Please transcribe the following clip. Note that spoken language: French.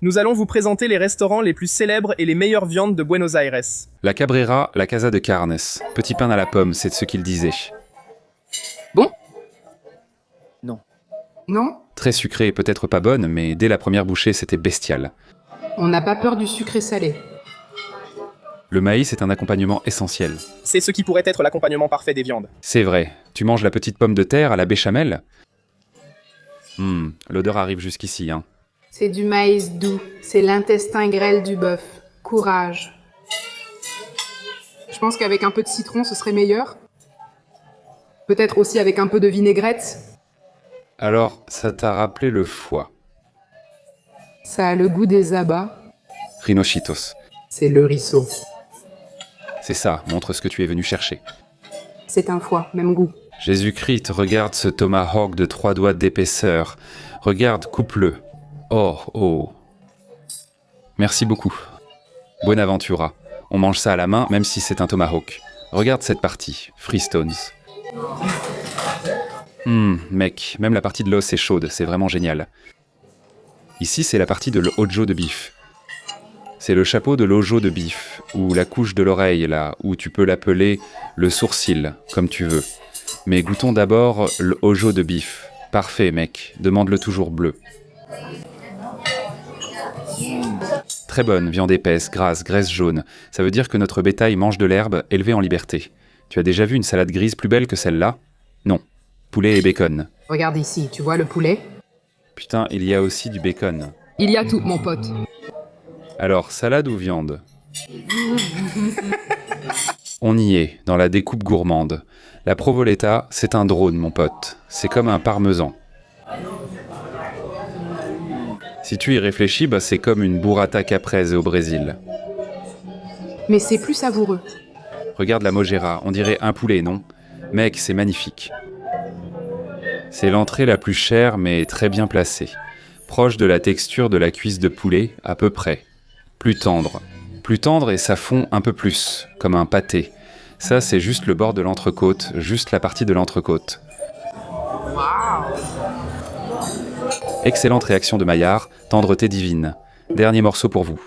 Nous allons vous présenter les restaurants les plus célèbres et les meilleures viandes de Buenos Aires. La Cabrera, la Casa de Carnes. Petit pain à la pomme, c'est ce qu'il disait. Bon? Non. Non? Très sucrée et peut-être pas bonne, mais dès la première bouchée, c'était bestial. On n'a pas peur du sucré salé. Le maïs est un accompagnement essentiel. C'est ce qui pourrait être l'accompagnement parfait des viandes. C'est vrai. Tu manges la petite pomme de terre à la béchamel? L'odeur arrive jusqu'ici, hein. C'est du maïs doux. C'est l'intestin grêle du bœuf. Courage. Je pense qu'avec un peu de citron, ce serait meilleur. Peut-être aussi avec un peu de vinaigrette. Alors, ça t'a rappelé le foie. Ça a le goût des abats. Rhinochitos. C'est le risseau. C'est ça, montre ce que tu es venu chercher. C'est un foie, même goût. Jésus-Christ, regarde ce tomahawk de 3 doigts d'épaisseur. Regarde, coupe-le. Oh. Merci beaucoup. Buenaventura. On mange ça à la main, même si c'est un tomahawk. Regarde cette partie, Freestones. Mec, même la partie de l'os est chaude, c'est vraiment génial. Ici, c'est la partie de l'ojo de bif. C'est le chapeau de l'ojo de bif, ou la couche de l'oreille, là, ou tu peux l'appeler le sourcil, comme tu veux. Mais goûtons d'abord l'ojo de bif. Parfait, mec, demande-le toujours bleu. Très bonne, viande épaisse, grasse, graisse jaune. Ça veut dire que notre bétail mange de l'herbe élevée en liberté. Tu as déjà vu une salade grise plus belle que celle-là? Non. Poulet et bacon. Regarde ici, tu vois le poulet? Putain, il y a aussi du bacon. Il y a tout, mon pote. Alors, salade ou viande? On y est, dans la découpe gourmande. La provoletta, c'est un drone, mon pote. C'est comme un parmesan. Si tu y réfléchis, c'est comme une burrata caprese au Brésil. Mais c'est plus savoureux. Regarde la mollera, on dirait un poulet, non? Mec, c'est magnifique. C'est l'entrée la plus chère, mais très bien placée. Proche de la texture de la cuisse de poulet, à peu près. Plus tendre. Plus tendre et ça fond un peu plus, comme un pâté. Ça, c'est juste le bord de l'entrecôte, juste la partie de l'entrecôte. Excellente réaction de Maillard, tendreté divine. Dernier morceau pour vous.